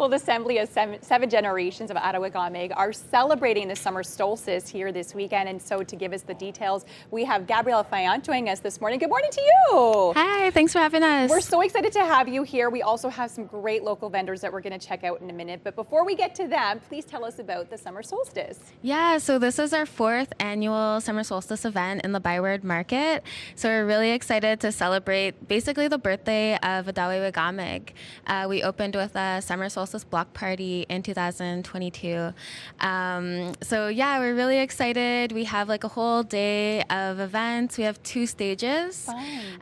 Well, the assembly of seven generations of Adaweiwigamig are celebrating the summer solstice here this weekend. And so to give us the details, we have Gabrielle Fayant joining us this morning. Good morning to you. Hi, thanks for having us. We're so excited to have you here. We also have some great local vendors that we're going to check out in a minute. But before we get to them, please tell us about the summer solstice. Yeah, so this is our 4th annual summer solstice event in the Byward Market. So we're really excited to celebrate basically the birthday of Adaweiwigamig. We opened with a summer solstice block party in 2022. So yeah, we're really excited. We have like a whole day of events. We have 2 stages.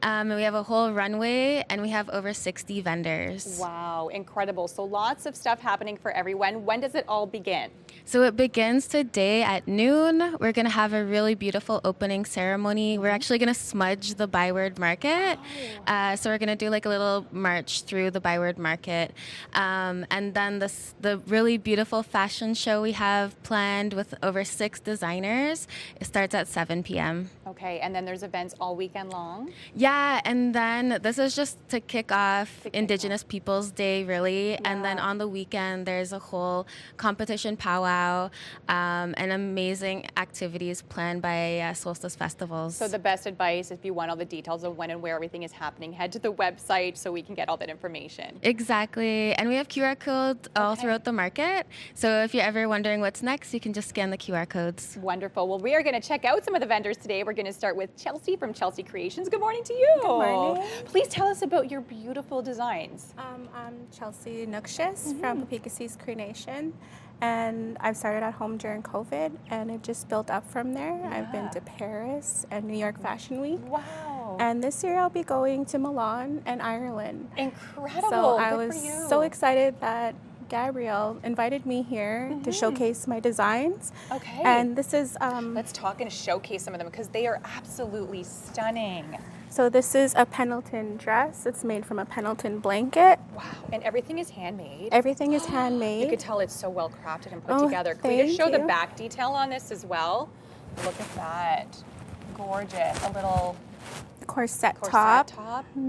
And we have a whole runway, and we have over 60 vendors. Wow, incredible. So lots of stuff happening for everyone. When does it all begin? So it begins today at noon. We're going to have a really beautiful opening ceremony. We're actually going to smudge the Byward Market. So we're going to do like a little march through the Byward Market. And then the really beautiful fashion show we have planned with over 6 designers. It starts at 7 p.m. Okay, and then there's events all weekend long? Yeah, and then this is just to kick off Indigenous Peoples Day, really. Yeah. And then on the weekend, there's a whole competition powwow and amazing activities planned by Solstice Festivals. So the best advice, if you want all the details of when and where everything is happening, head to the website so we can get all that information. Exactly. And we have QR codes all throughout the market. So if you're ever wondering what's next, you can just scan the QR codes. Wonderful. Well, we are going to check out some of the vendors today. We're going to start with Chelsea from Chelsea Creations. Good morning to you. Good morning. Please tell us about your beautiful designs. I'm Chelsea Nookshes from Indigase Creation, and I've started at home during COVID, and it just built up from there. Yeah. I've been to Paris and New York Fashion Week. Wow. And this year I'll be going to Milan and Ireland. Incredible. So I was so excited that Gabrielle invited me here to showcase my designs. Okay. And this is... Let's talk and showcase some of them because they are absolutely stunning. So this is a Pendleton dress. It's made from a Pendleton blanket. Wow. And everything is handmade? Everything is handmade. You could tell it's so well crafted and put together. Can we just show the back detail on this as well? Look at that. Gorgeous. A little corset top.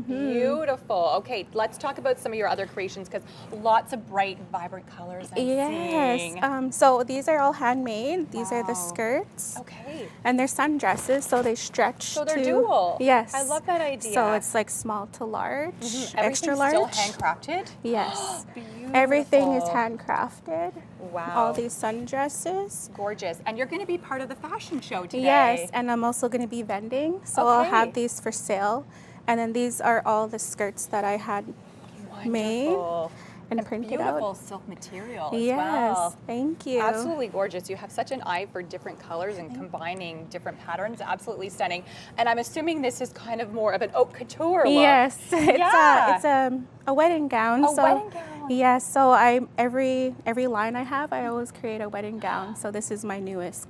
Beautiful. Okay, let's talk about some of your other creations because lots of bright, vibrant colors I'm seeing. So these are all handmade. These are the skirts. Okay. And they're sundresses, so they stretch. So they're dual. Yes. I love that idea. So it's like small to large, extra large. Everything's still handcrafted? Yes. Beautiful. Everything is handcrafted. Wow. All these sundresses. Gorgeous. And you're going to be part of the fashion show today. Yes, and I'm also going to be vending. So I'll have these for sale. And then these are all the skirts that I had made and printed out. Beautiful silk material as well. Yes, thank you. Absolutely gorgeous. You have such an eye for different colors and combining different patterns. Absolutely stunning. And I'm assuming this is kind of more of an haute couture look. Yes, it's a wedding gown. Wedding gown. Yes, so every line I have, I always create a wedding gown. So this is my newest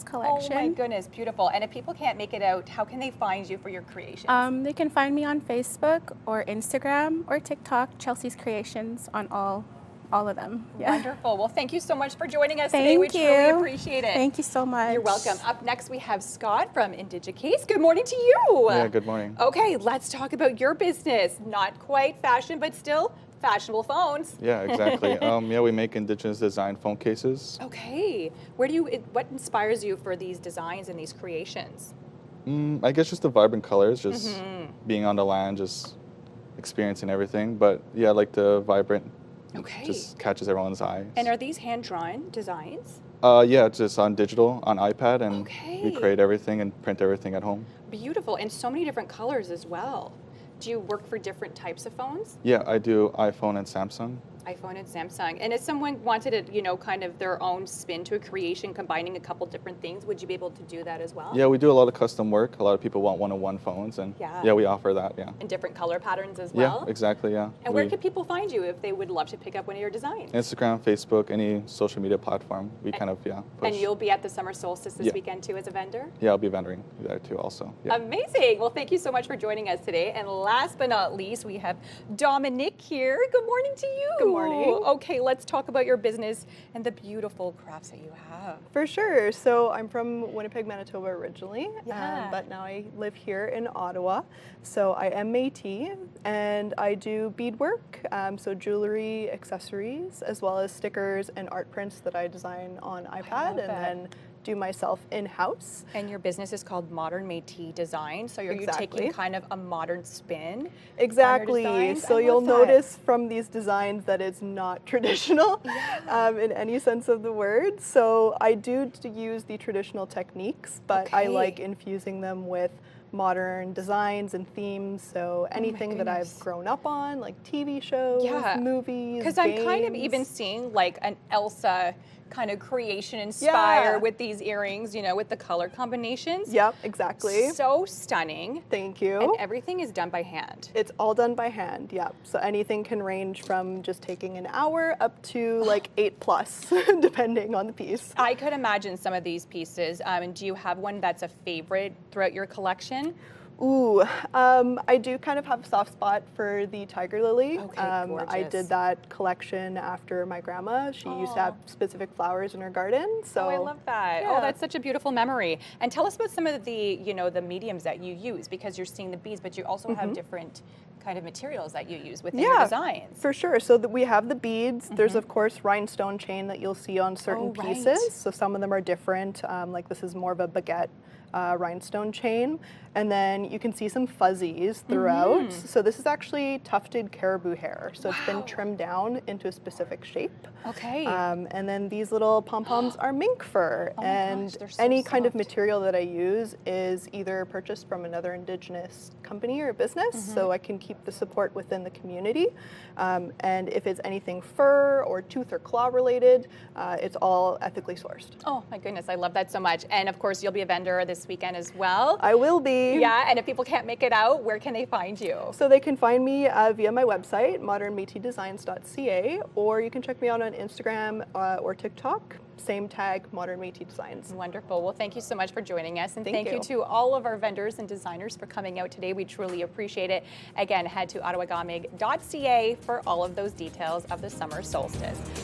collection. Oh my goodness, beautiful. And if people can't make it out, how can they find you for your creations? They can find me on Facebook or Instagram or TikTok, Chelsea's Creations on all of them. Yeah. Wonderful. Well, thank you so much for joining us today. We truly appreciate it. Thank you so much. You're welcome. Up next, we have Scott from Indigase. Good morning to you. Yeah, good morning. Okay, let's talk about your business. Not quite fashion, but still fashionable phones. Yeah, exactly. Yeah, we make indigenous design phone cases. Okay. What inspires you for these designs and these creations? I guess just the vibrant colors, just being on the land, just experiencing everything. But yeah, like the vibrant, just catches everyone's eyes. And are these hand-drawn designs? Yeah, just on digital, on iPad, and we create everything and print everything at home. Beautiful, and so many different colors as well. Do you work for different types of phones? Yeah, I do iPhone and Samsung. iPhone and Samsung. And if someone wanted it, kind of their own spin to a creation, combining a couple different things, would you be able to do that as well? Yeah, we do a lot of custom work. A lot of people want one-on-one phones, and yeah, we offer that, yeah. And different color patterns as well? Yeah, exactly, yeah. And where can people find you if they would love to pick up one of your designs? Instagram, Facebook, any social media platform. We kind of, push. And you'll be at the Summer Solstice this weekend too as a vendor? Yeah, I'll be vendoring there too also. Yeah. Amazing. Well, thank you so much for joining us today. And last but not least, we have Dominic here. Good morning to you. Good morning. Okay, let's talk about your business and the beautiful crafts that you have. For sure. So I'm from Winnipeg, Manitoba originally, Yeah. but now I live here in Ottawa. So I am Métis, and I do beadwork, so jewelry, accessories, as well as stickers and art prints that I design on iPad and then do myself in-house. And your business is called Modern Métis Design, so you're Exactly. taking kind of a modern spin. Exactly. on your designs? So I you'll love that. notice from these designs that it's not traditional in any sense of the word. So I do use the traditional techniques, but I like Okay. infusing them with modern designs and themes. So anything that I've goodness. grown up on, like TV shows, Yeah. movies, Because I'm kind of games. even seeing like an Elsa kind of creation inspired Yeah. with these earrings, you know, with the color combinations. Yep, exactly. So stunning. Thank you. And everything is done by hand. It's all done by hand, yep. So anything can range from just taking an hour up to like 8+, depending on the piece. I could imagine some of these pieces. And do you have one that's a favorite throughout your collection? Ooh, I do kind of have a soft spot for the tiger lily. Okay, I gorgeous. did that collection after my grandma. She used to have specific flowers in her garden. So Oh, I love that. Oh, yeah. that's such a beautiful memory. And tell us about some of the, you know, the mediums that you use, because you're seeing the beads, but you also have different kind of materials that you use within your designs. For sure. So that we have the beads. There's of course rhinestone chain that you'll see on certain Oh, right. pieces. So some of them are different. Like this is more of a baguette rhinestone chain. And then you can see some fuzzies throughout. So this is actually tufted caribou hair. So it's been trimmed down into a specific shape. Okay. And then these little pom-poms are mink fur. my And gosh, they're so any kind of soft. material that I use is either purchased from another indigenous company or business, so I can keep the support within the community. And if it's anything fur or tooth or claw related, it's all ethically sourced. Oh my goodness, I love that so much. And of course, you'll be a vendor this weekend as well. I will be. Yeah, and if people can't make it out, where can they find you? So they can find me via my website, modernmetiedesigns.ca, or you can check me out on Instagram or TikTok, same tag, Modern Métis Designs. Wonderful. Well, thank you so much for joining us. And Thank thank you you. to all of our vendors and designers for coming out today. We truly appreciate it. Again, head to adaweiwigamig.ca for all of those details of the summer solstice.